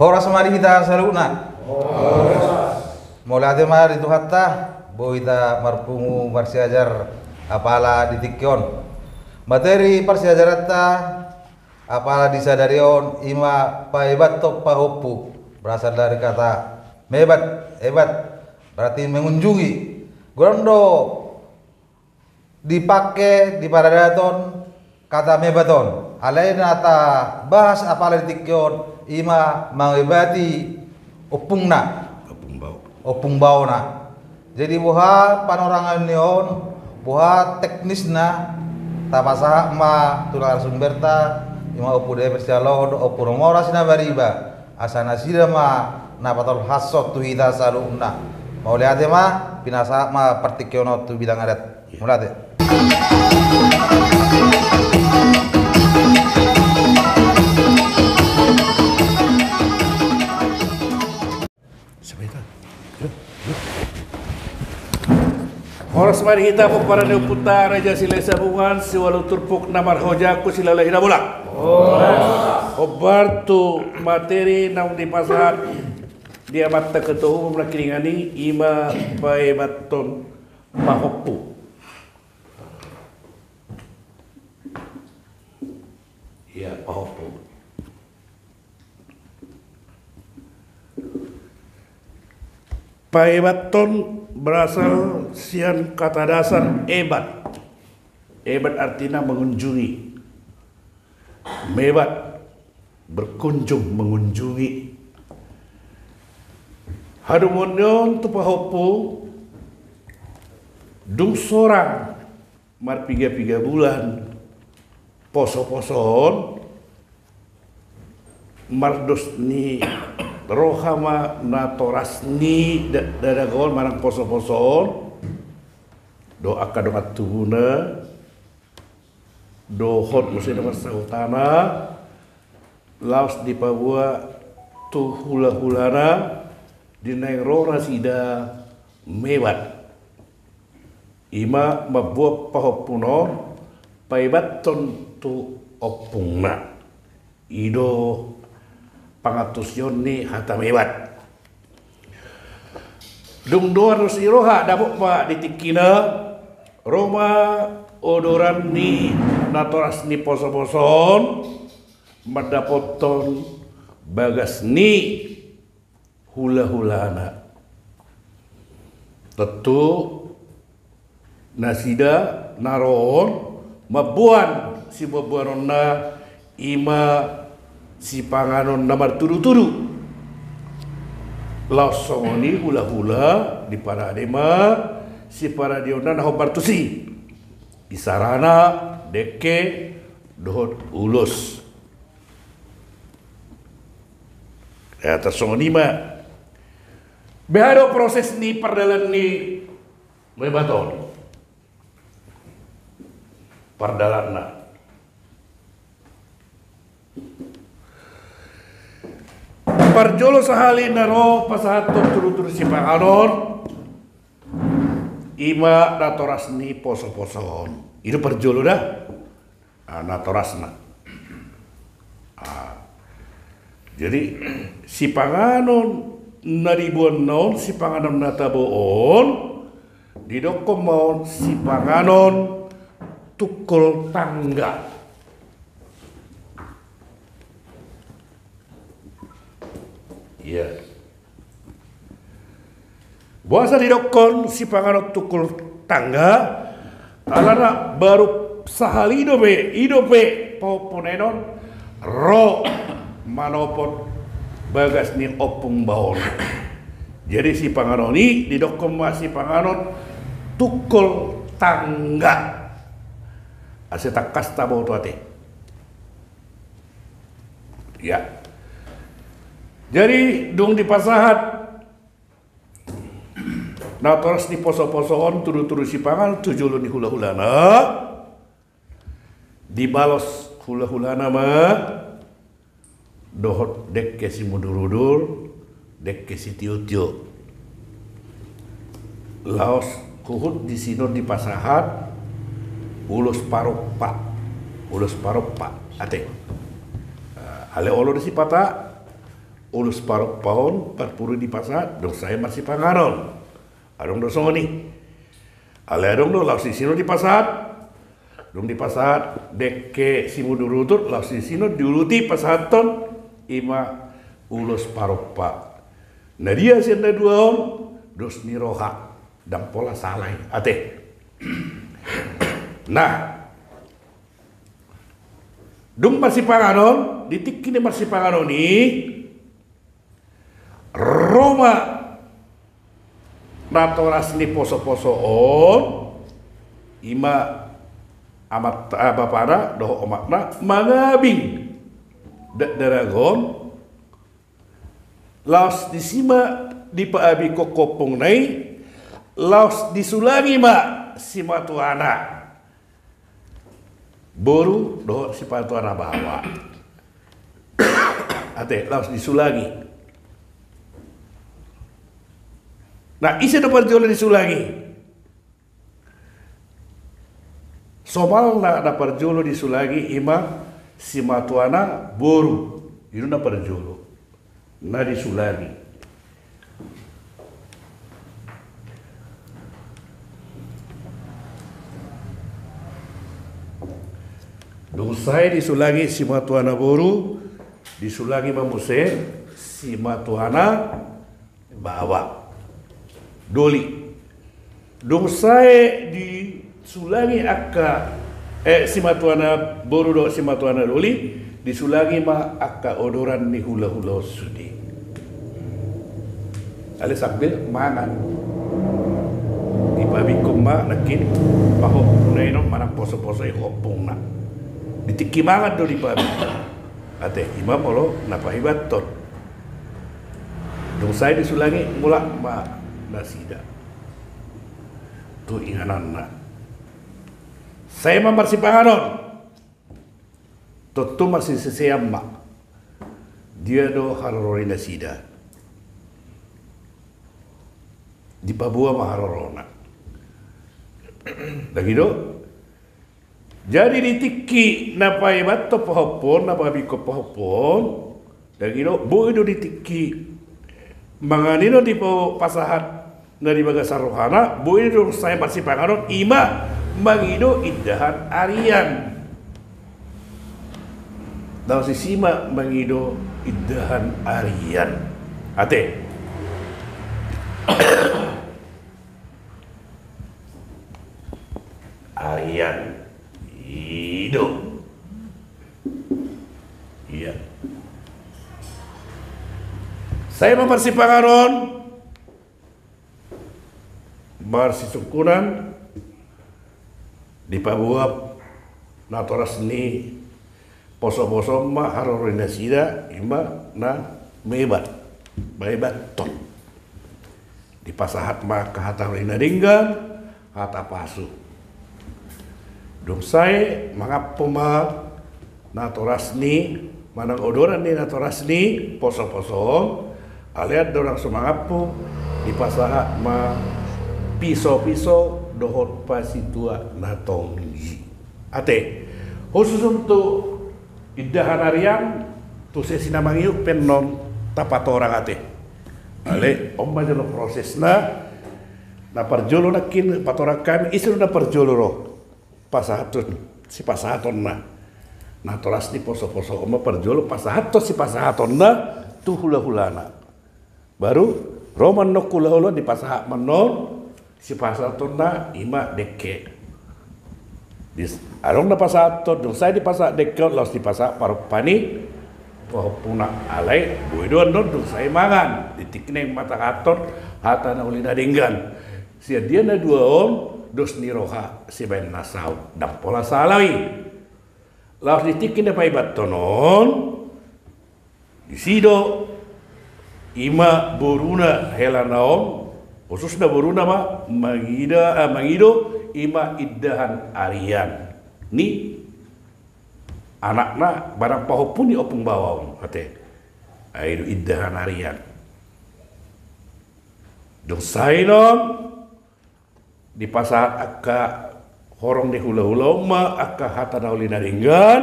Horas mari kita saluna. Mulai mari itu hatta boita marpungu marsiajar apala ditikyon. Materi parsiajarata apala disadarion ima paebat to pahopu berasal dari kata mebat, hebat berarti mengunjungi. Grondo dipakai di paradaton kata mebaton. Alain ata bahas apala ditikyon ima mangibati opungna opung bauna. Jadi buha panorangan neon buha teknisna tapasaha ma tular sumberta ima opu de persialo opu nomora sina bariba asana sida ma napator hasot tu hita saluna mau lihat ma pinasa ma partikyono tu bidang adat mulate. Horas mari kita para putar Raja Sila Sabungan siwalu turpuk namar hojaku sila lahina bola. Obar tu materi nang di pasar dia mata ketua umum kiringani ima bae baton pahopu. Ya pahopu. Paebaton berasal sian kata dasar ebat. Ebat artinya mengunjungi. Mebat berkunjung mengunjungi. Hadumonyon tu pahopo dung sorang mar piga bulan poso-posoon mardos ni rohama natorasni dadagol marang poso-posoon do akadong atubuna dohot musim masa utama laos di Papua tu hula-hulana di Nairora sida mewat ima mabuap pahopuno paibaton tu opungna ido pangatusyon ni hata mewat dung doan siroha dabok pa ditikina Roma odoran ni natoras ni poso-poson madapoton bagas ni hula-hulana tentu nasida naron mabuan si mabuanon na ima si panganon namar turu-turu laosongoni hula-hula di paradema si paradiona nahobartusi isarana deke dohot ulus ya tersongoni ma behado proses ni perdalan ni mebaton perdalan na parjolo sahali naro pasahato turu-turu si panganon ima natorasni poso-posoon itu parjolo dah natorasna jadi si panganon naribuan naon si panganon nataboon didokong maon si panganon tukul tangga ya buasa didokon si panganon tukul tangga alana baru sahalido be ido be poponenon ro manopon bagas ni opung baon jadi si panganon ini didokon si panganon tukul tangga aseta kasta bawa tuate ya jadi dung di pasahat natoras di poso-posoon turu-turu si pangan tujulu ni hula-hulana dibalos hula-hulana mah dohot dek ke si mudur-udur dek ke si tiu-tiu laos kuhut di sino di pasahat ulus paropa ate ale olo di si pata ulus parok pohon parpuru di pasat dong saya masih pangaron adong do songoni ale adong do laos sino di pasat dong di pasat dekke simudurutut laos sino diuluti pasaton ima ulus parok pa nah dia sianda dua on dos niroha dan pola salai ate nah dong masih pangaron ditik kini masih pangaron ni Roma natoras ni poso-poso on ima amat bapara doh omakna mangabing daragon laos disima di paabi kokopong nai laos disulangi ma sima tuana boru doh si patuana bawa ate laos disulangi. Nah, isi do parjolo disulangi. Somal na parjolo disulangi ima si matuana boru. Itu na parjolo. Na disulangi. Dosai disulangi si matuana boru, disulangi mamuse si matuana bawa. Doli dong saya disulangi akka si matuana boru do si matuana doli disulangi ma akka odoran ni hula-hula sudi ale sakbil mangan di babi kuma nakin paho naino manang poso-poso hopong na ditiki mangan do di babi ate imam olo napahibaton dong saya disulangi mulak ma nasida tu inganan na saya masih panganon tutu masih seseyam mak dia do harorori nasida di Papua maharorona lagi do jadi ditiki napai bato pohopon napai biko pohopon lagi do bo do ditiki manganino di pasahat dari bagasa rohana boleh dong saya masih pangaron ima mangido indahan arian dalam sisima mangido indahan arian ate arian ido iya saya mempersi pangaron marsi sukunan di Papua natoras ni poso-poso ma harorina sida ima na mebat ton di pasahat ma kahata rina dinggan hata pasu dong saya mangapo ma natoras ni manang odoran ni natoras ni poso-poso aliat dorang sumangapo di pasahat ma piso-piso dohot pasitua natongji ate khusus untuk idahan harian tu sesi namangiu penon tapat orang ate ale omma jalo prosesna na parjolo nakin patorakan isu na parjolo ro pasahatun si pasahaton na tolas di poso-poso omma parjolo pasahaton si pasahaton na tu hula-hulana baru roman no hula-hula di pasahat menon si pasaton na ima dekke arong na pasaton dong saya di pasak dekke laos di pasak parok pani puna alai buidon dong saya mangan ditikne mata katon hata na ulina dinggan sia dia na dua om dos niroha si ben nasau dan pola salawi laos ditikne pai batonon di sido ima boruna helanaom khususnya boruna ma mangido ima iddahan arian ni anakna barang pahopun di opung bawang ate aidu iddahan arian dong sainom di pasar akka horong di hula-hula ma akka hata naulina ringgan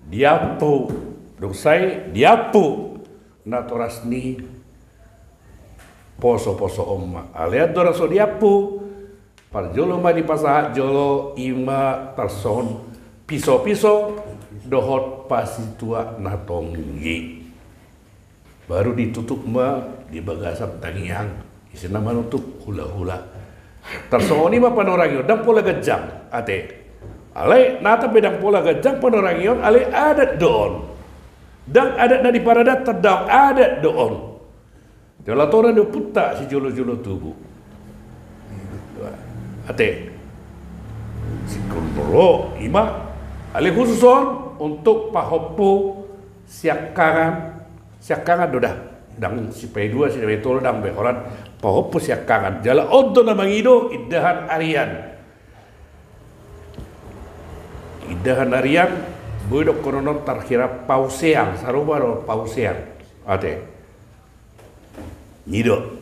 diapu dong sai diapu natorasni poso-poso oma aliat dora sodiapu parjolo ma di pasahat jolo ima tarson piso-piso dohot pasitua natonggi baru ditutup ma di bagasan tangiang isi nama nutup hula-hula tarsoni ma panorangio dan pola gajang ate alai nata bedang pola gajang panorangion alai adat doon dan adat na di paradat terdang adat doon jalatoran do putta si jolo-jolo tubuh ate si kontrolo ima alai khususon untuk pahopo siakangan dodah dang si P2 si betol dang behoran pahopo siakangan jala oddo na mangido iddahan arian boydok koronon tarkira pauseang sarubaro pauseang ate nyido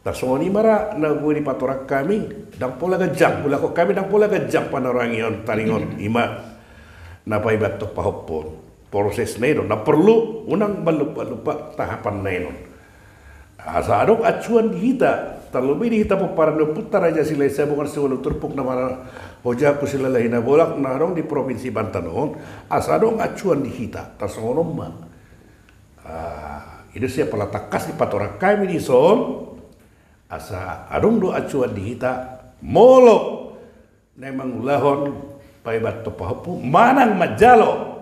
tarsongoni mara na budi patorak kami dang pola gajang pula kok kami dang pola gajang panorangion taringon ima napai batok pahopon proses nenon na perlu unang balupa tahapan nenon asa adok acuan dihita terlebih dihita peparano putar Raja Silesa bukan sewalo turpuk nama hoja kusilala hina bolak narong di provinsi Banten on asa adok acuan dihita tarsongonom ma itu siapa latakas di patorak kami di son asa adong do acuan dihita molo nemang ulahon pai bato pahapu manang majalo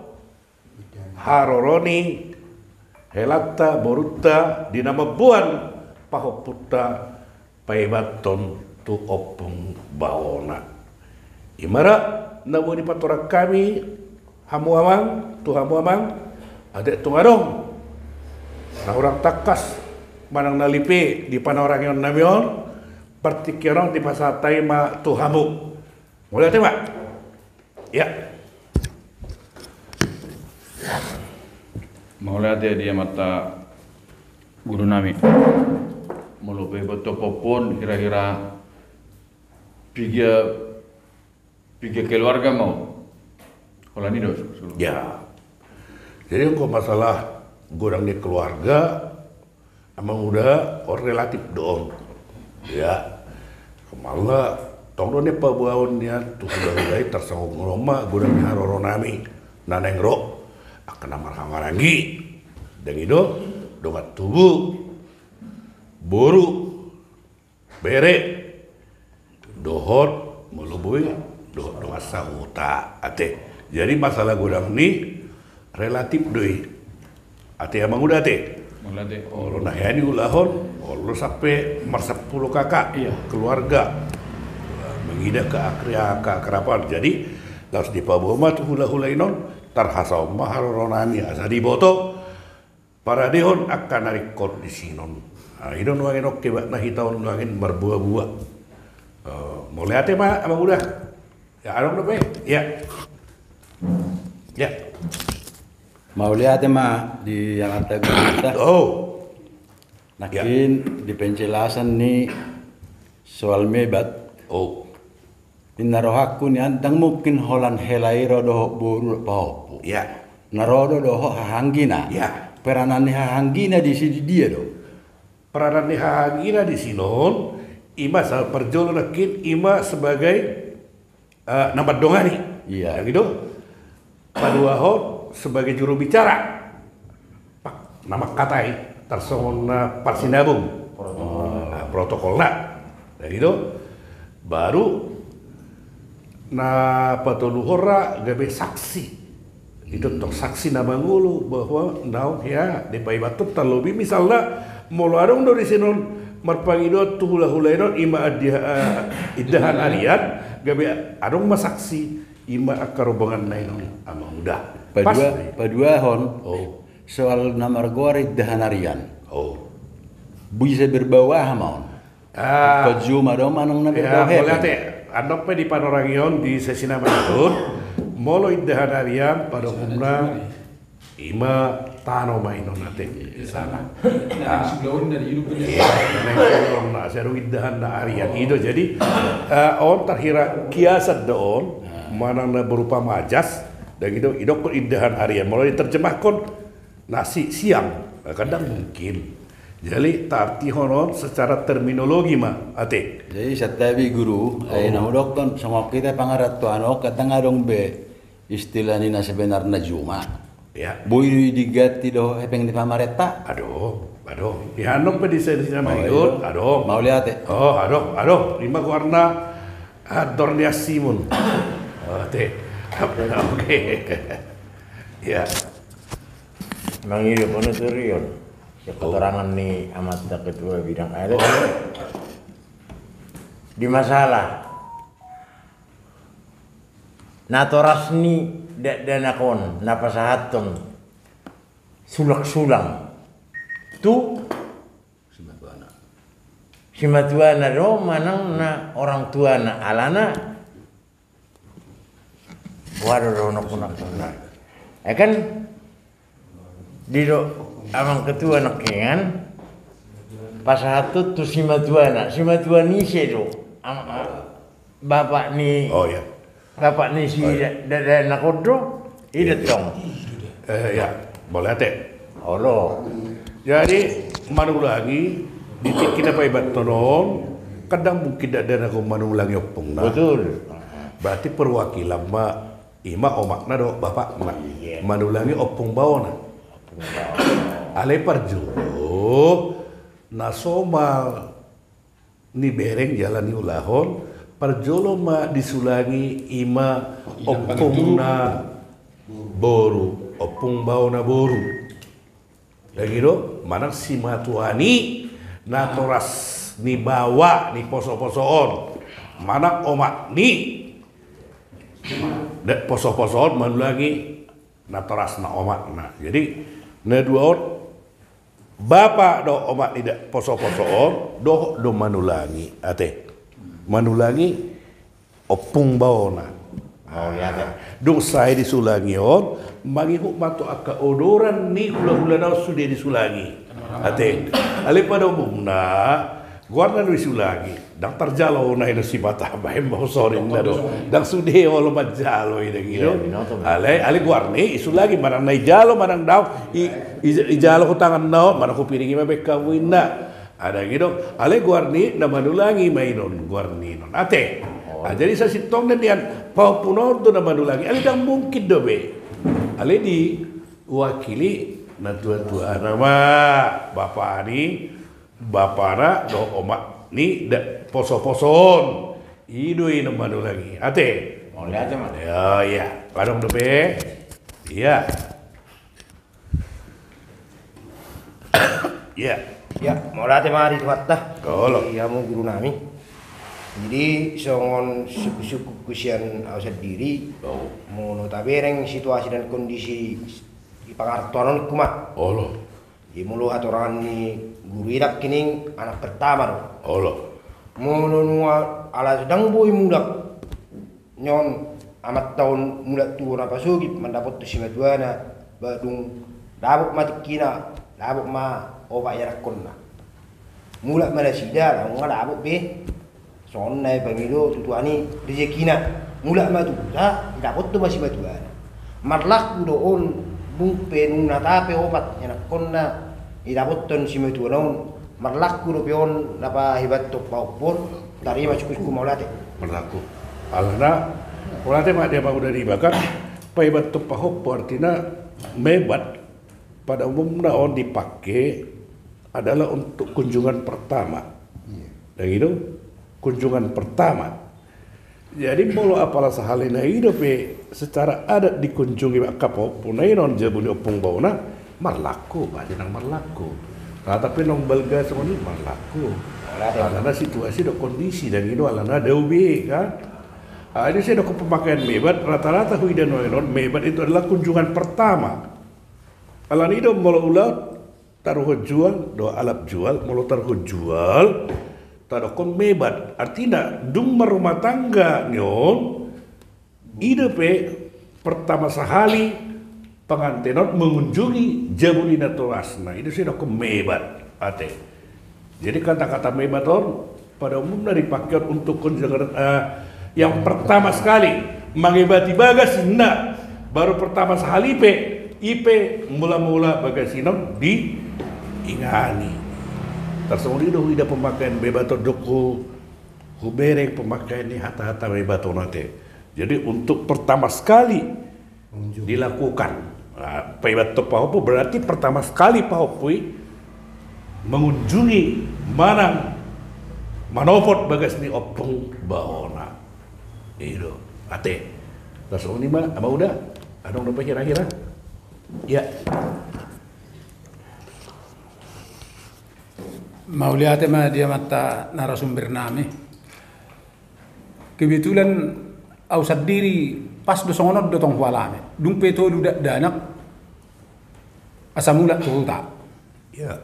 haroroni helata boruta dinama buan pahoputa pai baton tu opung baona imara namo di patorak kami hamu amang adek tungarong na orang takas manang nalipi di panorang yon namion partikiron di pasatai ma tu hamu mulai tembak ya mulai ada dia mata guru nami melupai betul popon kira-kira tiga keluarga mau kalau ini dos ya jadi kok masalah gorang di keluarga emang udah relatif dong ya kemala tongdo ne pabuaon dia tuh udah tersanggung Roma gorang di haroronami nanengro akan amar hangarangi dan itu dongat tubuh boru bere dohot melubui dohot sahuta ate jadi masalah gorang ini relatif doi ate emang udah ate mulai ada oh nah ya ini ulahon oh sampai marsapuluh kakak iya keluarga menghida ke keakraban jadi harus dipaboma tuh hula-hula inon tarhasau maharonani asa diboto para dehon akan narik kondisi non idon wangin oke bak nah hitahun wangin berbuah-buah mau lihat mah emang udah ya adong deh ya ya mau lihat mah di yang ada kita oh nakin di penjelasan nih soal mebat oh inarohaku ni antang mungkin holan helairo doho buru pahopu ya narodo doho hahanggina ya peranan hahanggina di sini dia do peranan hahangina di sinon ima sa perjolo nakin ima sebagai nama dongani iya yang itu paduahon sebagai juru bicara pak nama katai tersongon parsinabung protokolna yang itu baru na patuluhora gabe saksi itu tok saksi nama ngulu bahwa naon ya di pai batut terlebih misalnya molo adong do di sinon marpangido tu hula-hula ima iddahan arian gabe adong masaksi ima akarobongan nainon ama udah padua hon oh soal namar gori dahanarian oh bisa berbawah maun kejuma do manang na ya berbawa boleh teh andok pe di panorangion di sesi nama itu molo iddahan arian pada umumnya ima tano mainon nate di sana. Nah, saya iddahan na arian itu jadi on terhira kiasat doon manang na berupa majas dan itu idok iddahan arian mulai diterjemahkan nasi siang Kadang mungkin. Jadi tarti honon secara terminologi mah ate. Jadi setiap guru, nahudok kan sama kita pangarat tuh katang adong be istilah nina sebenarnya juma. Ya. Boy digati doh hepeng di pamareta. Aduh. Ya anong pa di sa nama yun? Aduh. Mau lihat eh? Oh, aduh. Lima warna Dornia Simon. Ate. Oke. Ya. Mangilip ano ito riyon? Sa keterangan ni Amat na Ketua Bidang Adat di masalah natoras ni danakon napasahaton sulak-sulang tu si matuana do manang na orang tua na alana waduh rono kunak kan di do amang ketua nakengan pasahatut tu si matuana ni sedo bapak ni Oh ya. bapak ni si dada nakodro idet dong Ya, boleh ate. Allah Jadi manulangi ditik kita pa ibat tonon kadang mungkin ada aku manulangi opong na. betul Berarti perwakilan ma ima omak na do bapak na. Manulangi opong bawona. Ale parjulo nasomal ni bereng jalan ni ulahon parjolo ma disulangi ima opong na boru opong bawona boru. Dan gitu, manang si matuani na toras ni bawa ni poso-posoon. Manang omak ni da poso-posoon manulangi na toras na omak na. Jadi na duaon bapak do omak ni da poso-posoon do manulangi ate. Manulangi opung baona. oh ya kan Dong saya disulangi on, mangihu mato aka odoran ni hula-hula daw sudah disulangi. Ate, ali pada umumna, guarda disulangi. Dang terjalo na ino si mata bahem mau sorry na do. Dang sudah walo majalo ino gitu. Ali guarni isulagi manang na ijalo manang daw ijalo ko tangan daw manang ko piringi mabek kawin na. Ada gitu. Ali guarni na manulangi mainon guarni non. Ate. Jadi sa sitong na diyan paupunod do na manulangi. Ali dang mungkin do be. Ali di wakili na tua-tua nama bapak ni bapara do omak ni da poso-poson. Idoi na manulangi. Ate. mau lihat mah Ya ya. Padong do be. Iya. Iya. Ya, mau latih mari tuatah. Kalau. Iya mau guru nami. Jadi songon suku kusian ausad diri. Mau notabereng situasi dan kondisi di pangartonon kumah. Allah. Di mulu aturan ni guru idak kini anak pertama. Allah. Mau nua ala sedang boy mudak. Nyon amat tahun mudak tua napa sugi mendapat tu simatuana badung dabuk mati kina dabuk ma opak yarakonna. Mulak mana sida lah ngada abuk be. Sonai pangilo tutuani rezekina. Mulak matu sa dapat tu masih batuan. Marlak doon bungpe nuna tape opat yarakonna dapat ton simatuana marlak do peon napa hebat to paupon dari masuk ku maulate. Berlaku. Alana, ulate mak dia baru dari bakar, paibat tu pahop artinya mebat pada umumnya on dipakai adalah untuk kunjungan pertama. Dan itu kunjungan pertama. Jadi mulu apalah sahalina hidup secara adat dikunjungi kapau punai non jabuni opung bauna marlaku, bajenang marlaku. Nah tapi nong belga semua ini marlaku. Karena situasi do kondisi dan itu alana daubi kan. Ini saya ada pemakaian mebat rata-rata huidan non mebat itu adalah kunjungan pertama. Alan itu mula ulat taruh jual do alap jual mula taruh jual taruh kon mebat artinya dung rumah tangga nyon ide pe pertama sehali pengantinot mengunjungi jabulina tolasna itu saya ada mebat ate. Jadi kata-kata mebat pada umumnya dipakai untuk kunjungan yang pertama sekali mengibati bagas enggak baru pertama sekali pe IP mula-mula bagai sinom di ingani. Tersebut itu ida pemakaian bebato doko hubereng pemakaian ni hata-hata bebato nate. Jadi untuk pertama sekali dilakukan bebato pahopo berarti pertama sekali pahopui mengunjungi manang manopot bagas ni opung baona. Itu ate. Tersebut ni mana? Apa udah? Adong dope kira-kira? Ya. Mau lihat mana dia mata narasumber nami. Kebetulan au sadiri pas do songonot do tong walame. Dung peto lu danak asamula tu tak. Ya.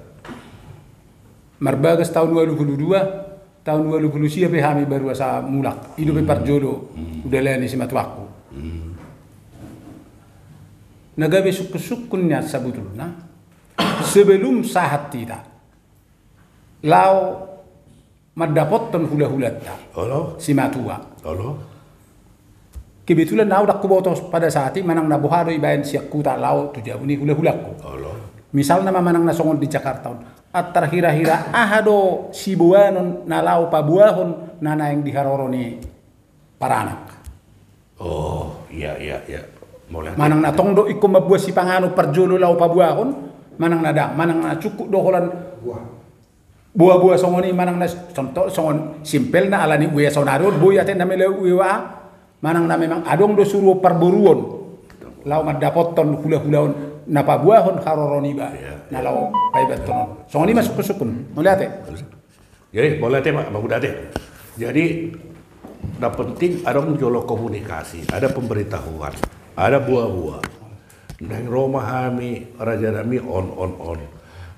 Marbagas tahun 2022, tahun 2020 siapa kami baru asa mulak. Hidup parjolo udah leni si matuaku. Nagabe suku-sukunya sebetulnya sebelum sahat tidak lau mendapatkan hula-hula si matua. Kebetulan nau dak kubotos pada saat ini manang nabuhado ibayan siak kuta lau tujuh uni hula-hulaku. Misal nama manang nasongon di Jakarta atar hira-hira ahado sibuanon na lau pabuahon nana yang diharoroni para anak. Oh, iya. Manang na tongdo iko mabuah si pangano parjolo lau pabuahon manang nada manang na cukup doholan buah-buah songoni manang na contoh songon simpel na alani uya sonaro buaya ten namele uya manang na memang adong do suruh parburuon lau madapoton hula-hulaon na pabuahon haroroni ba na lau paibaton songoni masuk sukun melihat Jadi boleh teh mak udah deh. Jadi penting ada menjolo komunikasi, ada pemberitahuan, ada buah-buah. Nang Roma kami, Raja kami on.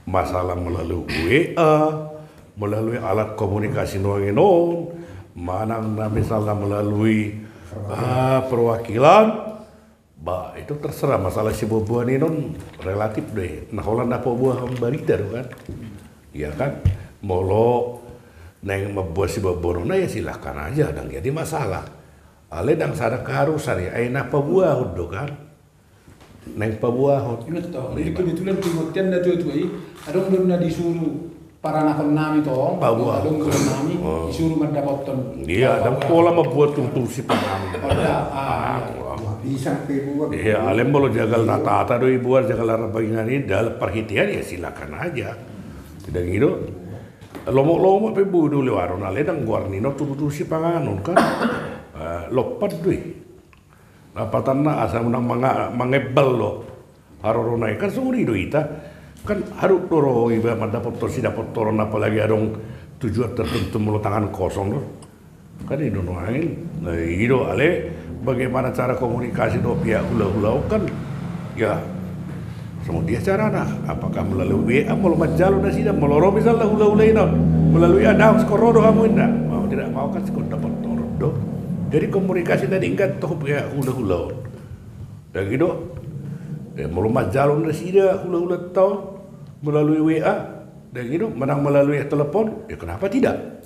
Masalah melalui WA, melalui alat komunikasi non, manang misalnya melalui perwakilan, itu terserah masalah si buah ini non relatif deh. Nah kalau ndak buah berita kan, ya kan, molo neng membuat si buah ya silakan aja, dan jadi masalah. Ale dang sada keharusan ya, napa buah do kan. Neng pabuahon. Ingat toh, jadi kebetulan kemudian ada tu adong belum disuruh para anak nami toh, adong belum nami disuruh mendapatkan. Iya, dan pola membuat tungtung si penami. Bisa kebuat. Iya, alem bolo jagal nata do ibu jagal arah bagian ini dalam perhatian ya silakan aja. Tidak gitu. Lomo pe budu lewaron ale dang guarnino tungtung si panganon kan. Lopat doi. Apatana asal menang mangebel lo harorona kan suri do ita kan harus toro iba mendapat torsi dapat toron apalagi adong tujuan tertentu mulut tangan kosong lo kan itu noain nah itu ale bagaimana cara komunikasi do pihak hula-hula kan ya semua dia cara nah apakah melalui WA mau majalon na sida meloro misalnya hula-hula ini melalui ada skorodo kamu indah mau tidak mau kan skor dapat toron do. Jadi komunikasi tadi ingat toh ya hula-hula. Dan gitu, melumat jalur nasi dia hula-hula tahu melalui WA. Dan gitu, menang melalui telepon. Ya kenapa tidak?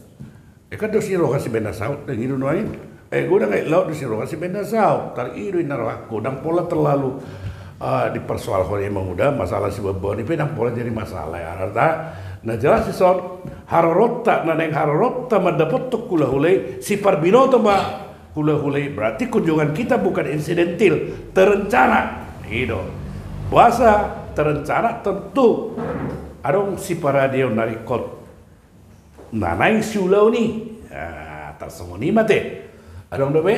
Kan dosi roh kasih benda saut. Dan gitu noain. Gue udah nggak laut dosi roh kasih benda saut. Tar itu inaraku. Dan pola terlalu dipersoalkan emang udah masalah si beban ini. Dan pola jadi masalah ya. Nah jelas sih son harorota, neng harorota mendapat tuk hula-hula si parbinoto mbak. Hula-hula berarti kunjungan kita bukan insidentil, terencana. Gitu. Puasa terencana tentu. Adong si para dia narikot. Nanai si ulau ni. Tersembunyi mate. Adong dobe.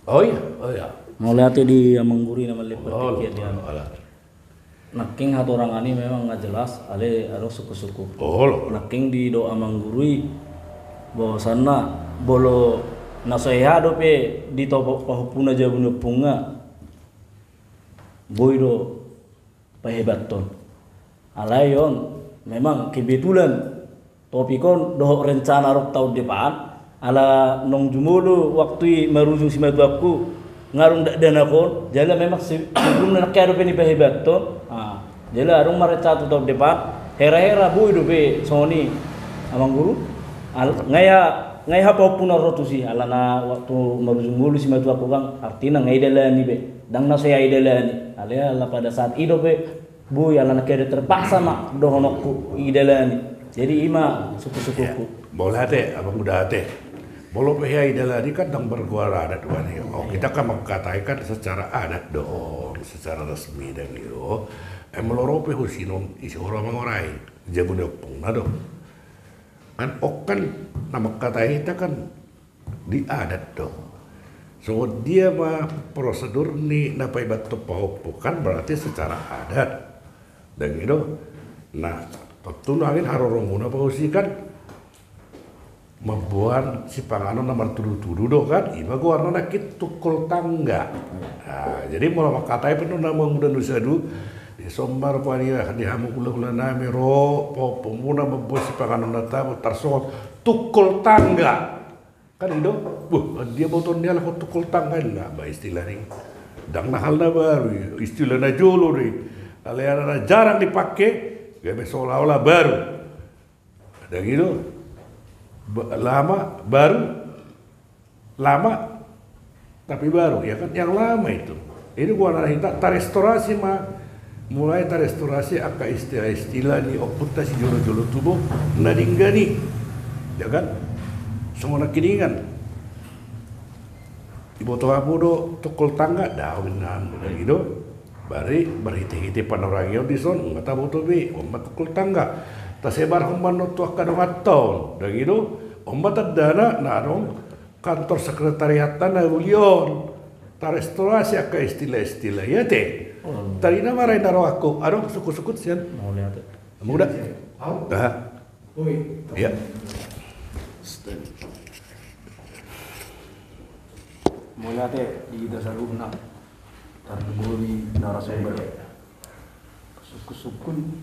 Oh iya. Mau lihat di Amangguri nama lepas dia. Naking hatu orang ini memang nggak jelas. Ale harus suku-suku. Naking di doa Amangguri bahwa sana bolo nasayado pe dito pahupuna jabuna punga boydo pahebaton alayon memang kebetulan topikon doh rencana rok tahun depan ala nong jumulu waktu marujung si maduaku ngarung dak dana kon jala memang sebelum nak kado pe ni pahebaton jala arung mareca tahun depan hera-hera boydo pe soni Amangguru ngaya apa pun rotu sih alana waktu marujung mulu si matu aku kang artinya ngai dala ni be dang na saya idalani ala pada saat hidup bu ya lana kede terpaksa mak dohonokku idalani jadi ima suku-sukuku boleh teh abang udah teh bolo pihak idalani kan dang berguara adat wani kita kan mengkatakan secara adat dong secara resmi dan itu melorope husinon isi orang mengorai jabu dopong nado kan okan nama kata kita kan di adat dong so dia mah prosedur nih napai batu paupo kan berarti secara adat dan gitu nah tentu nangin haroronguna pausi kan membuat si panganon nomor tudu-tudu do kan ima gua warna nakit tukul tangga nah, jadi mulai katai penuh nama muda nusadu di sombar pania di hamu kula nami ro pemuna membuat si panganon nata tarsol tukul tangga kan itu dia boton dia lah tukul tangga lah bah istilah ini dang nahal na baru istilah na jolo nih aliana jarang dipakai gak seolah-olah baru ada gitu lama tapi baru ya kan yang lama itu ini gua nanya restorasi mah mulai restorasi aka istilah ni oputa si jolo-jolo tubuh nadinggani ya kan semua kiningan ibu tua mudo tukul tangga dawinan gitu berhiti-hiti panorangio di son nggak tahu tuh bi omat tukul tangga tasebar humano tu akan watol dan gitu omat dana na dong kantor sekretariat tanah ulion ta restorasi aka istilah ya teh tadi nama rai naro aku adong suku-suku sian mau lihat muda ya mau lihat di dasar umna tarburi narasumber suku-sukun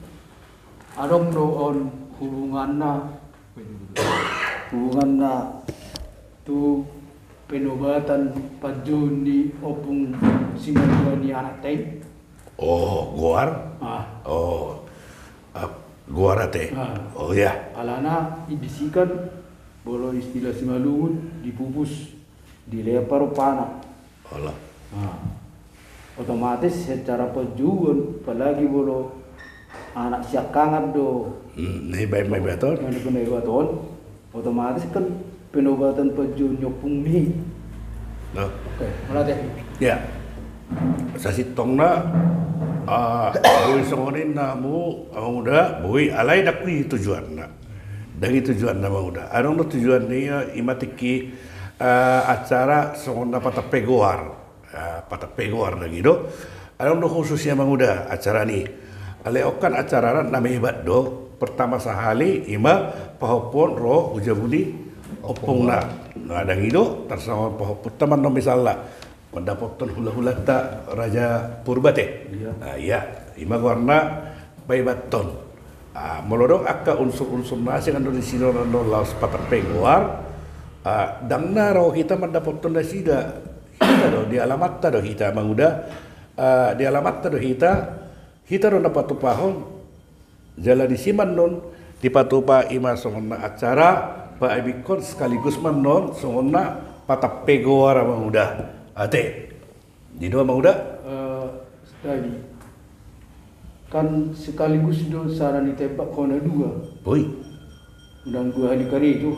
adong doon hubunganna tu penobatan pajun di opung simadua ni anak teh guar guar teh oh ya alana ibisikan bolo istilah simalungun dipupus dilempar panah Allah otomatis secara pejuan apalagi bolo anak siak kangat do nih baik-baik betul otomatis kan penobatan pejuan nyopung nih oke mulai ya sasi tongna bui songonin namu muda bui alai dakwi tujuan na dari tujuan nama muda adong tujuan dia imatiki acara songon dapat pegoar lagi do adong khususnya muda acara ni aleokan acara nama hebat do pertama sahali ima pahopon roh ujabudi opungna ada ngido tersama pahopon teman no misalnya pendapatan hula-hula tak Raja Purbate iya ima warna baibaton melodong akka unsur-unsur nasi kan di sini no laos patar penguar dangna roh kita mendapatkan nasida kita do di alamat do kita manguda di alamat do kita do dapat tupahon jala di siman non di patupa ima songona acara pa ibikon sekaligus manon songona patap pegoar manguda ate di dua manguda tadi kan sekaligus do saran ditembak kona dua boy undang dua hari kali itu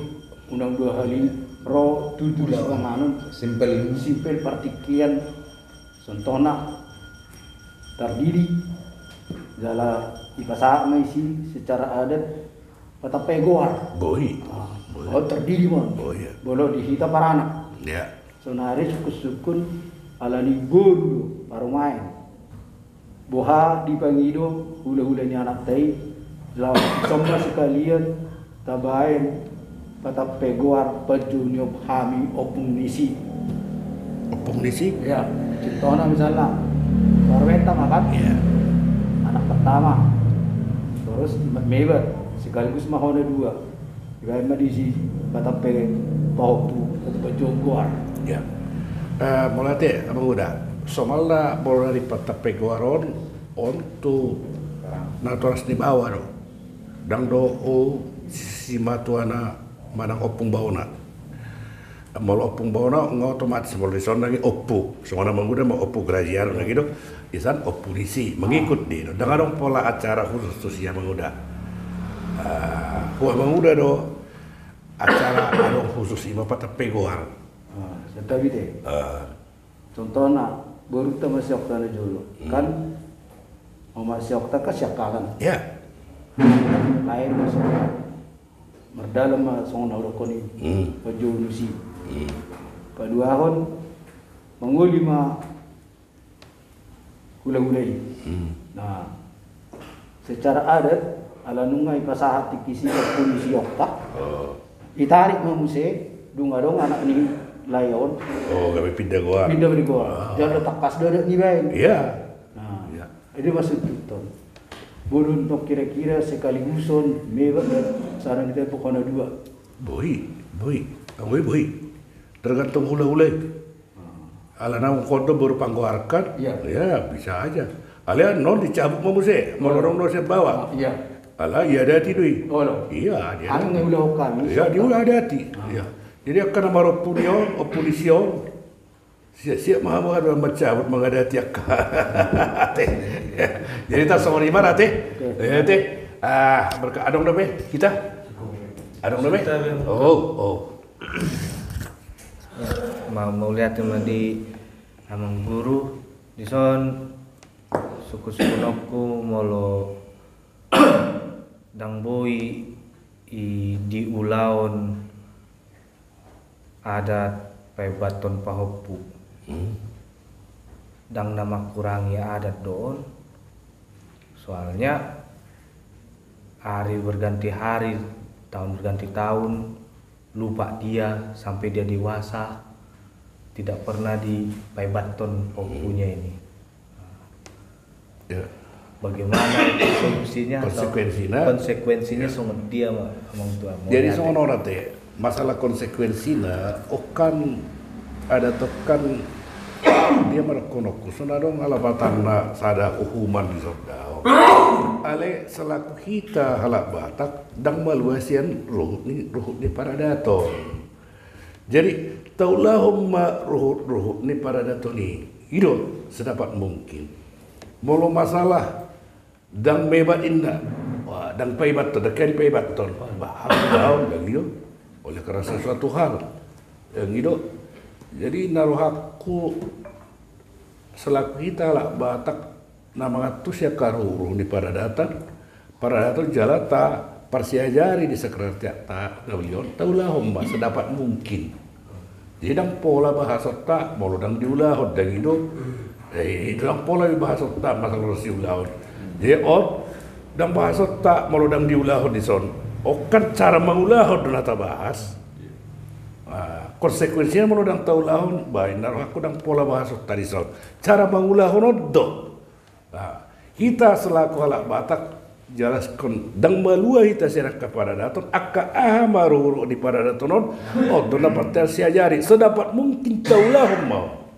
undang dua hari roh tujuh panganon simpel partikian sontona terdiri jala ipasa maisi secara adat patap pegoar boy terdiri mon bolo dihita parana ya sonare suku-sukun alani guru baru main boha dipangido hula-hulanya anak tei semua sekalian tabain patap pegoar pajunyo hami opung nisi ya contohnya misalnya Warweta makan anak pertama terus mebat sekaligus mahona dua juga medisi patap pahok tu patap jonggoar ya mulai teh apa udah somalna bola di patap pegoaron ontu naturas di bawah do dang do si matuana manang opung bauna Molo opung bona otomatis molo di sana lagi opuk. Semua menguda mau opuk kerajaan lagi do. Di sana polisi mengikut di. Dengan dong pola acara khusus tuh siang menguda. Wah menguda do acara adong khusus ima patah pegoar. Tapi deh. Contohnya baru kita masih waktu dulu kan. Masih waktu kan siakalan. Ya. Lain masuk. Merdalam song naurokoni. Pajul musi. Paduahon manguli hula-hulai. Nah, secara adat ala nungai pasahat tikisi polisi okta. Itarik mamuse dong anak ni layon. Oh, kami pindah gua. Pindah di gua. Jangan letak kas dada ni bae. Iya. Nah, ini maksud itu. Burun untuk kira-kira sekali guson mewah sarang kita pokoknya 2. Boy. Tergantung hula-hulai. Ala nang kondo baru panggoarkan, ya bisa aja. Ala non dicabut mamuse, molorong no saya bawa. Iya. Ala iya ada hati doi. Oh lo. Iya dia. Ang ulah kami. Iya dia ulah ada hati. Iya. Jadi akan nama opolision. Siap maha ada mencabut menghadapi akak. Jadi tak sama di mana teh? Teh. Berkat adong dah kita. Adong dah Oh. Mau lihat di amang guru di son suku-suku nokku molo dang boy di ulaon adat paibaton pahopu dang nama kurangi adat don soalnya hari berganti hari tahun berganti tahun lupa dia sampai dia dewasa tidak pernah di paibaton pahopunya ini. Ya. Bagaimana solusinya? Konsekuensinya sama dia amang tua. Jadi sono teh masalah konsekuensinya okan ada tekan dia merekonok kusuna dong alabatanna sada hukuman di sodao. Ale selaku kita halak Batak dang maluasian ruhut ni para daton. Jadi taulahumma ruhut ni para daton ni hidup sedapat mungkin. Molo masalah dang mebat inna, wah dang paibat tu, dekari paibat tu, bahal daun dang hidup oleh kerasa suatu hal yang hidup. Jadi naruhaku selaku kita lah Batak nama tu sia karuru ni para datang jalata persiajari di sekretariat tak galion taulahum sedapat mungkin. Jadi dang pola bahasa tak mau dang diulah dang hidup. Dang pola bahasa tak masalah diulah. Jadi dang bahasa tak mau dang diulah di son. Kan cara mengulah donata bahas. Konsekuensinya mau dang taulahun baik aku dang pola bahasa tadi son. Cara mengulah do. Kita selaku halak Batak jelaskan dang malua kita serak kepada daton akka ahamaru di pada datonon don dapat tersiajari sedapat mungkin taulahun mau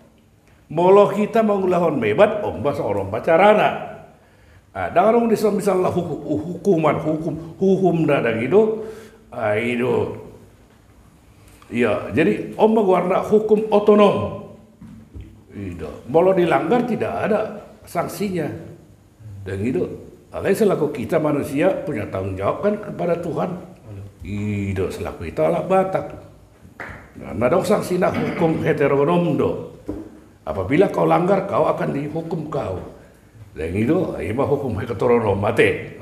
molo kita mengulahon mebat bahasa orang pacarana dangarong di misalnya hukum dadang itu iya jadi warna hukum otonom itu molo dilanggar tidak ada sanksinya dan itu alai selaku kita manusia punya tanggung jawab kan kepada Tuhan. Itu selaku kita lah Batak. Nah, dong sanksi nak hukum heteronom do. Apabila kau langgar kau akan dihukum kau. Dan itu ima hukum heteronom mate.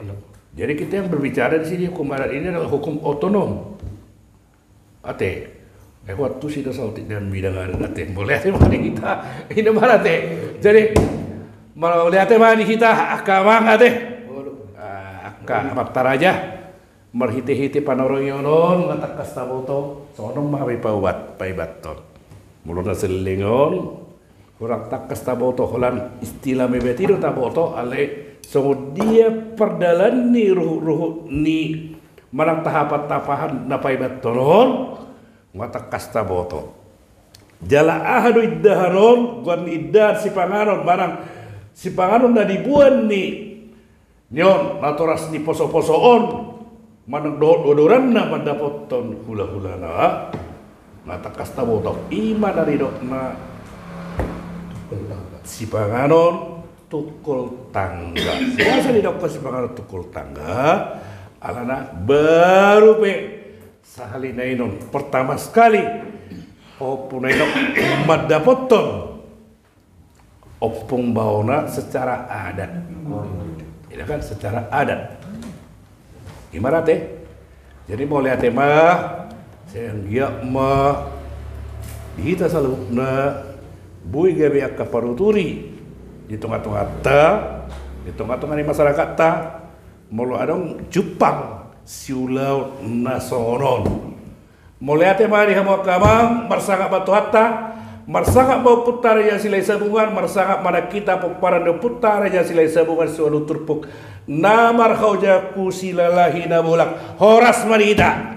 Jadi kita yang berbicara di sini hukum adat ini adalah hukum otonom. Ate. Waktu sudah sautik dan bidang adat ate. Boleh ate mana kita ini mana ate. Jadi mau lihat mana kita akamang ate. Amat taraja merhiti-hiti panorongyonon ngatak kastaboto sonong mahawi paubat paibaton muluna selingon kurang tak kastaboto holan istilah mebetido taboto ale so dia perdalan ni ruh ni marang tahapan na paibatonon ngatak kastaboto jala ahadu iddahanon guan iddar si panganon barang si panganon na dibuan ni nyon naturas ni poso-posoon manang dodoran na mandapoton hula-hula na Nata kasta botok ima dari dok na si panganon tukul tangga. Biasa di dok si panganon tukul tangga. Alana baru pe sahali nainon pertama sekali opung nainon madapoton opung bauna secara adat. Tidak kan secara adat. Gimana teh? Jadi mau lihat mah saya dia mah dihita selalu na bui gabe akka paruturi di tengah-tengah di masyarakat ta mulu adong Jepang siulau nasonon mau lihat mah di hamu kamang marsangka batu hatta marsangka bau putar ya silai sabungan marsangka mana kita peparan do putar ya silai sabungan sualu turpuk namar haujaku silalahi nabulak horas manita.